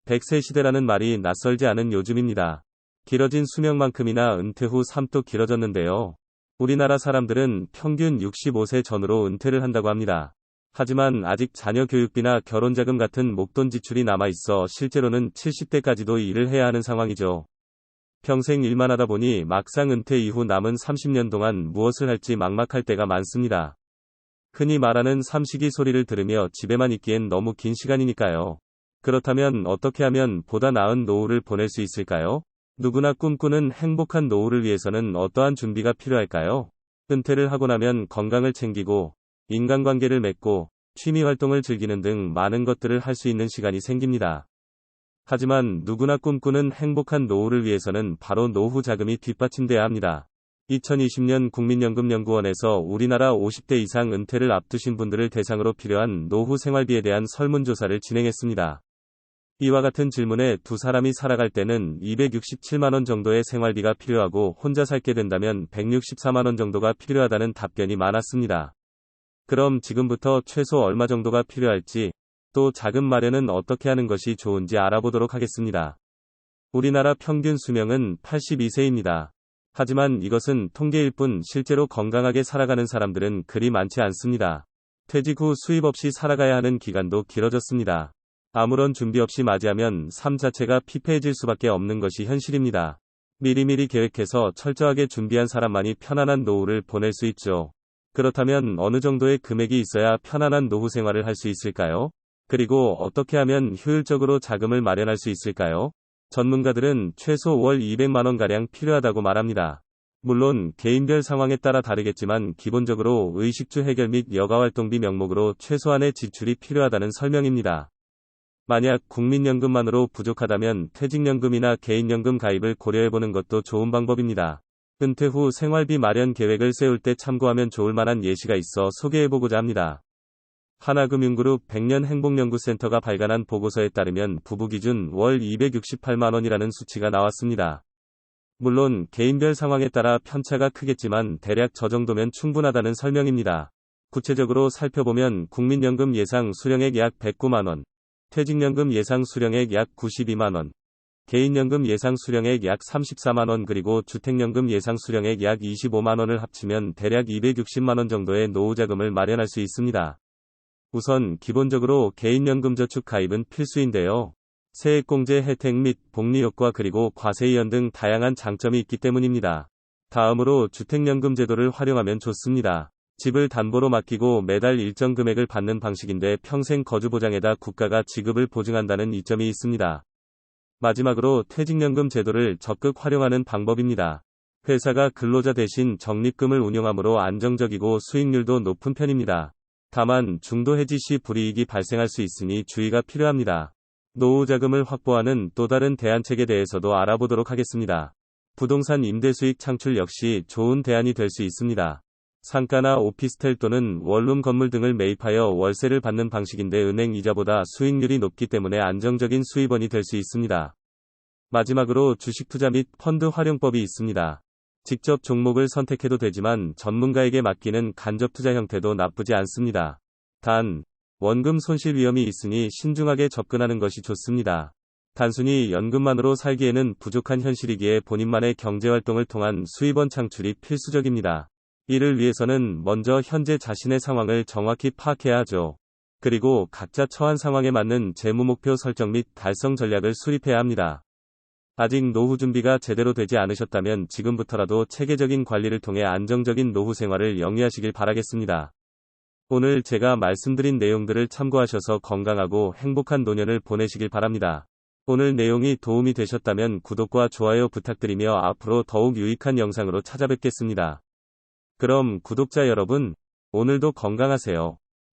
100세 시대라는 말이 낯설지 않은 요즘입니다. 길어진 수명만큼이나 은퇴 후 삶도 길어졌는데요. 우리나라 사람들은 평균 65세 전후로 은퇴를 한다고 합니다. 하지만 아직 자녀 교육비나 결혼자금 같은 목돈 지출이 남아있어 실제로는 70대까지도 일을 해야 하는 상황이죠. 평생 일만 하다 보니 막상 은퇴 이후 남은 30년 동안 무엇을 할지 막막할 때가 많습니다. 흔히 말하는 삼식이 소리를 들으며 집에만 있기엔 너무 긴 시간이니까요. 그렇다면 어떻게 하면 보다 나은 노후를 보낼 수 있을까요? 누구나 꿈꾸는 행복한 노후를 위해서는 어떠한 준비가 필요할까요? 은퇴를 하고 나면 건강을 챙기고, 인간관계를 맺고, 취미활동을 즐기는 등 많은 것들을 할 수 있는 시간이 생깁니다. 하지만 누구나 꿈꾸는 행복한 노후를 위해서는 바로 노후 자금이 뒷받침돼야 합니다. 2020년 국민연금연구원에서 우리나라 50대 이상 은퇴를 앞두신 분들을 대상으로 필요한 노후 생활비에 대한 설문조사를 진행했습니다. 이와 같은 질문에 두 사람이 살아갈 때는 267만원 정도의 생활비가 필요하고 혼자 살게 된다면 164만원 정도가 필요하다는 답변이 많았습니다. 그럼 지금부터 최소 얼마 정도가 필요할지, 또 자금 마련은 어떻게 하는 것이 좋은지 알아보도록 하겠습니다. 우리나라 평균 수명은 82세입니다. 하지만 이것은 통계일 뿐 실제로 건강하게 살아가는 사람들은 그리 많지 않습니다. 퇴직 후 수입 없이 살아가야 하는 기간도 길어졌습니다. 아무런 준비 없이 맞이하면 삶 자체가 피폐해질 수밖에 없는 것이 현실입니다. 미리미리 계획해서 철저하게 준비한 사람만이 편안한 노후를 보낼 수 있죠. 그렇다면 어느 정도의 금액이 있어야 편안한 노후 생활을 할 수 있을까요? 그리고 어떻게 하면 효율적으로 자금을 마련할 수 있을까요? 전문가들은 최소 월 200만원가량 필요하다고 말합니다. 물론 개인별 상황에 따라 다르겠지만 기본적으로 의식주 해결 및 여가활동비 명목으로 최소한의 지출이 필요하다는 설명입니다. 만약 국민연금만으로 부족하다면 퇴직연금이나 개인연금 가입을 고려해보는 것도 좋은 방법입니다. 은퇴 후 생활비 마련 계획을 세울 때 참고하면 좋을 만한 예시가 있어 소개해보고자 합니다. 하나금융그룹 100년 행복연구센터가 발간한 보고서에 따르면 부부 기준 월 268만원이라는 수치가 나왔습니다. 물론 개인별 상황에 따라 편차가 크겠지만 대략 저 정도면 충분하다는 설명입니다. 구체적으로 살펴보면 국민연금 예상 수령액 약 109만원, 퇴직연금 예상 수령액 약 92만원, 개인연금 예상 수령액 약 34만원 그리고 주택연금 예상 수령액 약 25만원을 합치면 대략 260만원 정도의 노후자금을 마련할 수 있습니다. 우선 기본적으로 개인연금저축 가입은 필수인데요. 세액공제 혜택 및 복리효과 그리고 과세이연 등 다양한 장점이 있기 때문입니다. 다음으로 주택연금 제도를 활용하면 좋습니다. 집을 담보로 맡기고 매달 일정 금액을 받는 방식인데 평생 거주보장에다 국가가 지급을 보증한다는 이점이 있습니다. 마지막으로 퇴직연금 제도를 적극 활용하는 방법입니다. 회사가 근로자 대신 적립금을 운용하므로 안정적이고 수익률도 높은 편입니다. 다만 중도 해지 시 불이익이 발생할 수 있으니 주의가 필요합니다. 노후 자금을 확보하는 또 다른 대안책에 대해서도 알아보도록 하겠습니다. 부동산 임대 수익 창출 역시 좋은 대안이 될 수 있습니다. 상가나 오피스텔 또는 원룸 건물 등을 매입하여 월세를 받는 방식인데 은행 이자보다 수익률이 높기 때문에 안정적인 수입원이 될 수 있습니다. 마지막으로 주식 투자 및 펀드 활용법이 있습니다. 직접 종목을 선택해도 되지만 전문가에게 맡기는 간접 투자 형태도 나쁘지 않습니다. 단, 원금 손실 위험이 있으니 신중하게 접근하는 것이 좋습니다. 단순히 연금만으로 살기에는 부족한 현실이기에 본인만의 경제활동을 통한 수입원 창출이 필수적입니다. 이를 위해서는 먼저 현재 자신의 상황을 정확히 파악해야 하죠. 그리고 각자 처한 상황에 맞는 재무 목표 설정 및 달성 전략을 수립해야 합니다. 아직 노후 준비가 제대로 되지 않으셨다면 지금부터라도 체계적인 관리를 통해 안정적인 노후 생활을 영위하시길 바라겠습니다. 오늘 제가 말씀드린 내용들을 참고하셔서 건강하고 행복한 노년을 보내시길 바랍니다. 오늘 내용이 도움이 되셨다면 구독과 좋아요 부탁드리며 앞으로 더욱 유익한 영상으로 찾아뵙겠습니다. 그럼 구독자 여러분, 오늘도 건강하세요.